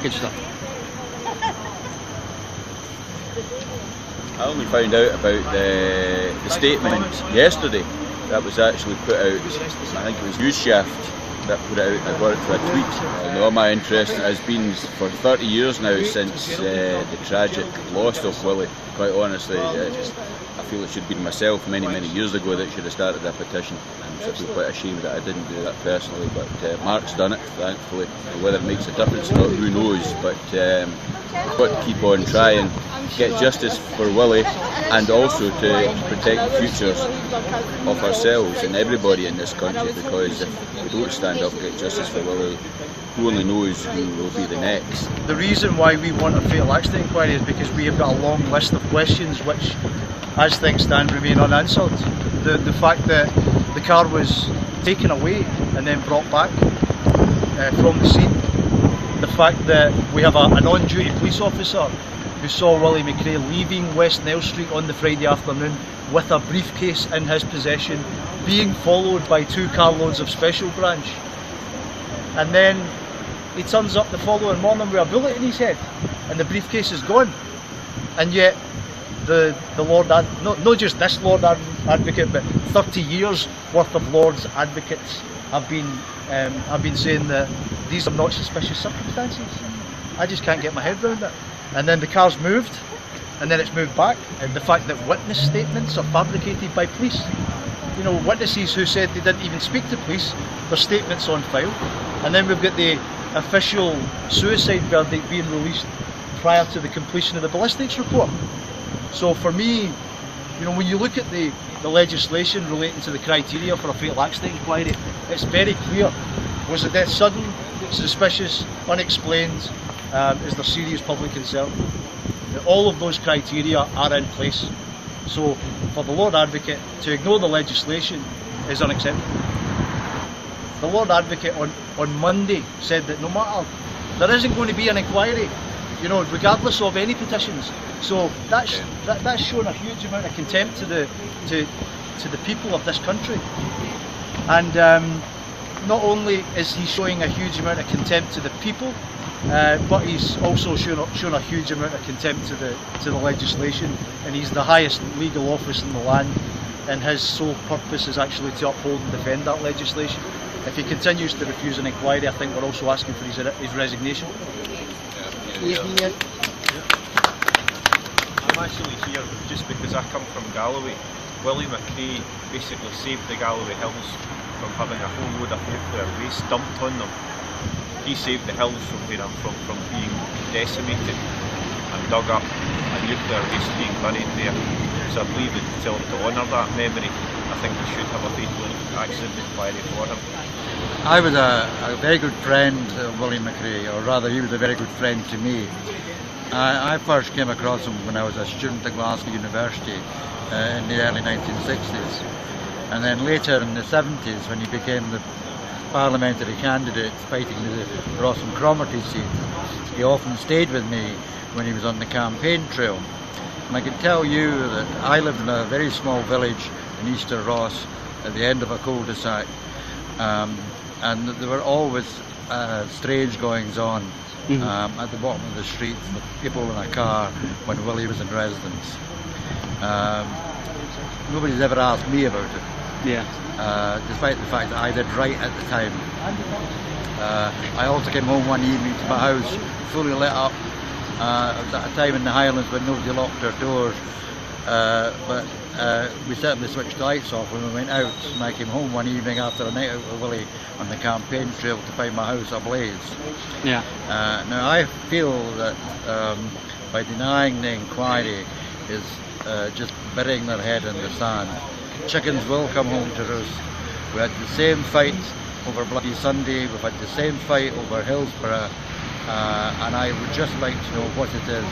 packaged her. I only found out about the statement yesterday that was actually put out. I think it was News Shaft that put it out. I got it for a tweet. And all my interest has been for 30 years now since the tragic loss of Willie. Quite honestly, I feel it should have been myself many years ago that should have started a petition. And I feel quite ashamed that I didn't do that personally, but Mark's done it, thankfully. Whether it makes a difference or not, who knows, but we've got to keep on trying, get justice for Willie, and also to protect the futures of ourselves and everybody in this country, because if we don't stand up and get justice for Willie, who only knows who will be the next. The reason why we want a fatal accident inquiry is because we have got a long list of questions which, as things stand, remain unanswered. The fact that the car was taken away and then brought back from the scene. The fact that we have an on-duty police officer who saw Willie Mcrae leaving West Nile Street on the Friday afternoon with a briefcase in his possession, being followed by 2 carloads of special branch. And then he turns up the following morning with a bullet in his head and the briefcase is gone. And yet the Lord, not just this Lord Advocate, but 30 years worth of Lord's Advocates have been saying that these are not suspicious circumstances. I just can't get my head around it. And then the car's moved, and then it's moved back. And the fact that witness statements are fabricated by police. You know, witnesses who said they didn't even speak to police, their statements on file. And then we've got the official suicide verdict being released prior to the completion of the ballistics report. So for me, you know, when you look at the legislation relating to the criteria for a fatal accident inquiry, it's very clear. Was the death sudden, suspicious, unexplained? Is there serious public concern? All of those criteria are in place. So for the Lord Advocate to ignore the legislation is unacceptable. The Lord Advocate on Monday said that no matter, there isn't going to be an inquiry, you know, regardless of any petitions. So that's shown a huge amount of contempt to the people of this country. And not only is he showing a huge amount of contempt to the people, but he's also shown a huge amount of contempt to the legislation, and he's the highest legal office in the land, and his sole purpose is actually to uphold and defend that legislation. If he continues to refuse an inquiry, I think we're also asking for his resignation. I'm actually here just because I come from Galloway. Willie Mcrae basically saved the Galloway Hills from having a whole load of nuclear waste dumped on them. He saved the hills from where I'm from being decimated and dug up, and nuclear waste being buried there. So I believe that to honour that memory, I think we should have a fatal accident inquiry for him. I was a very good friend of Willie Mcrae, or rather he was a very good friend to me. I first came across him when I was a student at Glasgow University in the early 1960s, and then later in the 70s when he became the parliamentary candidate fighting the Ross and Cromarty seat. He often stayed with me when he was on the campaign trail. And I can tell you that I lived in a very small village in Easter Ross at the end of a cul-de-sac, and there were always strange goings on at the bottom of the street, with people in a car when Willie was in residence. Nobody's ever asked me about it. Despite the fact that I did right at the time. I also came home one evening to my house fully lit up. It was at a time in the Highlands when nobody locked their doors, but we certainly switched the lights off when we went out, and I came home one evening after a night out with Willie on the campaign trail to find my house ablaze. Now I feel that by denying the inquiry is just burying their head in the sand. Chickens will come home to roost. We had the same fight over Bloody Sunday, we've had the same fight over Hillsborough, and I would just like to know what it is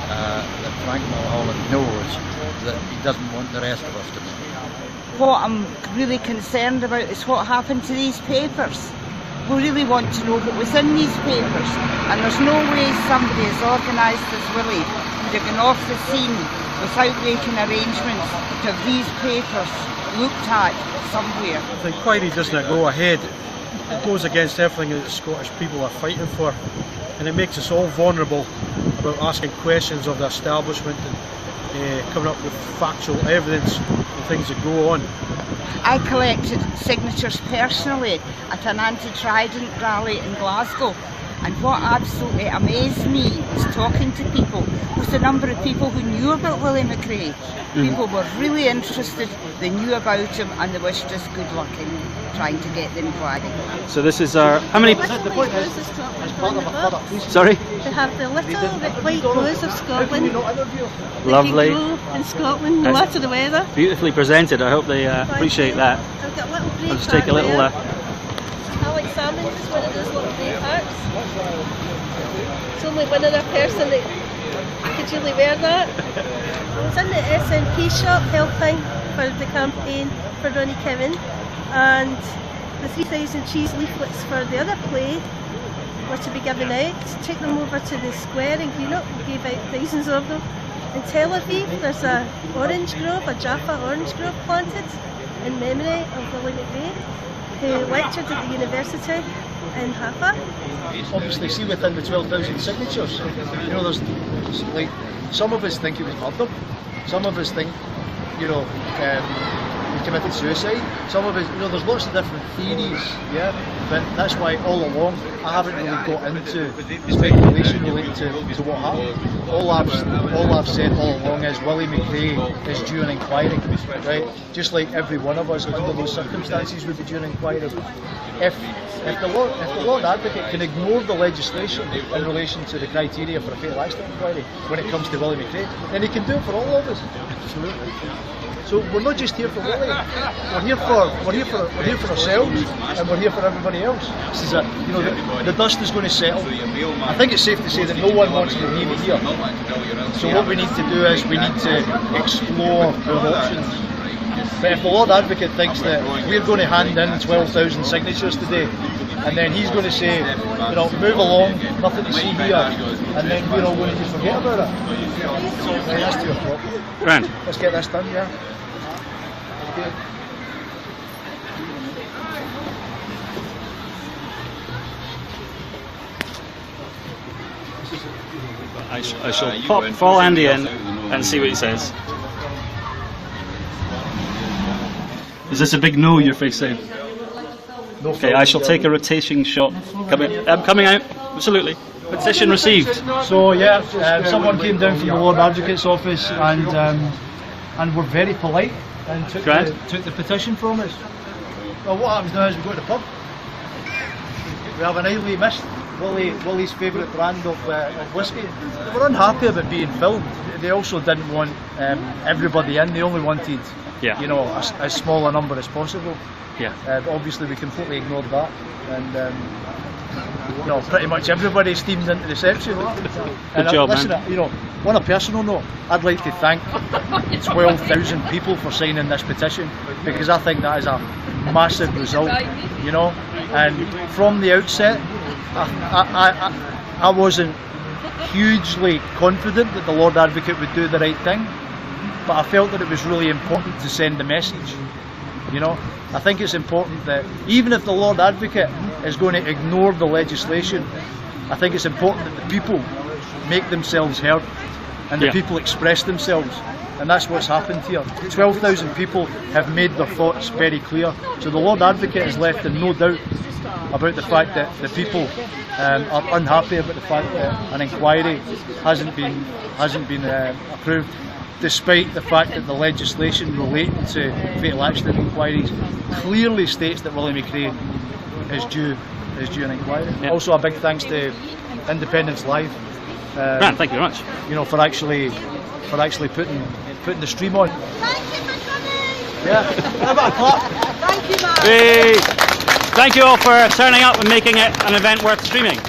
that Frank Mulholland knows that he doesn't want the rest of us to know. What I'm really concerned about is what happened to these papers. We really want to know what was in these papers, and there's no way somebody as organised as Willie could have gone off the scene without making arrangements to have these papers looked at somewhere. If the inquiry does not go ahead, it goes against everything that the Scottish people are fighting for. and it makes us all vulnerable about asking questions of the establishment and coming up with factual evidence of things that go on. I collected signatures personally at an anti-Trident rally in Glasgow, and what absolutely amazed me was talking to people, was the number of people who knew about Willie Mcrae. People were really interested, they knew about him, and they wished us good luck in trying to get the inquiry. So this is our, how many? Sorry? They have the little white rose of Scotland. Lovely. They can grow in Scotland no matter the weather. Beautifully presented. I hope they appreciate that. I've got a little grey I'll just take a little. Alex Salmon is one of those little grey hearts. It's only one other person that could really wear that. I was in the SNP shop helping for the campaign for Ronnie Kevin, and the 3,000 cheese leaflets for the other play were to be given out. Take them over to the square in Greenock and gave out thousands of them. In Tel Aviv there's a orange grove, a Jaffa orange grove planted in memory of Willie Mcrae, who lectured at the university in Haifa. Obviously, see within the 12,000 signatures, you know, there's like, some of us think it was murder, some of us think, you know, he committed suicide, some of us, you know, there's lots of different theories, yeah, but that's why all along I haven't really got into speculation related to what happened. All I've said all along is Willie Mcrae is due an inquiry, right? Just like every one of us under those circumstances would be due an inquiry. If the Lord Advocate can ignore the legislation in relation to the criteria for a fatal accident inquiry when it comes to Willie Mcrae, then he can do it for all of us. Absolutely. So we're not just here for Willie. We're here for ourselves, and we're here for everybody else. This is you know, the dust is going to settle. I think it's safe to say that no one wants to leave it here. So what we need to do is we need to explore the options. But if the Lord Advocate thinks that we're going to hand in 12,000 signatures today, and then he's going to say, you know, move along, nothing to see here, and then we're all going to just forget about it. So that's to your problem. Grand. Let's get this done, yeah. Okay. I shall follow Andy in and see what he says. Is this a big no you're facing? No. Okay, I shall take a rotating shot. Coming out, absolutely. Petition received. So yeah, someone came down from the Lord Advocate's office and were very polite and took the petition from us. Well, what happens now is we go to the pub. We have an ale mist, Willie's favourite brand of whiskey. They were unhappy about being filmed. They also didn't want everybody in. They only wanted, you know, as small a number as possible. Yeah. Obviously, we completely ignored that, and you know, pretty much everybody steamed into reception. Good job, listen, man. You know, on a personal note, I'd like to thank 12,000 people for signing this petition, because I think that is a massive result. You know, and from the outset, I wasn't hugely confident that the Lord Advocate would do the right thing, but I felt that it was really important to send the message. You know, I think it's important that even if the Lord Advocate is going to ignore the legislation, I think it's important that the people make themselves heard and the people express themselves, and that's what's happened here. 12,000 people have made their thoughts very clear, so the Lord Advocate is left in no doubt about the fact that the people are unhappy about the fact that an inquiry hasn't been approved, despite the fact that the legislation relating to fatal accident inquiries clearly states that Willie Mcrae is due an inquiry. Yep. Also, a big thanks to Independence Live. Grant, thank you very much. You know, for actually putting the stream on. Thank you for coming! Yeah, how about a clap? Thank you, Mark! Hey. Thank you all for turning up and making it an event worth streaming.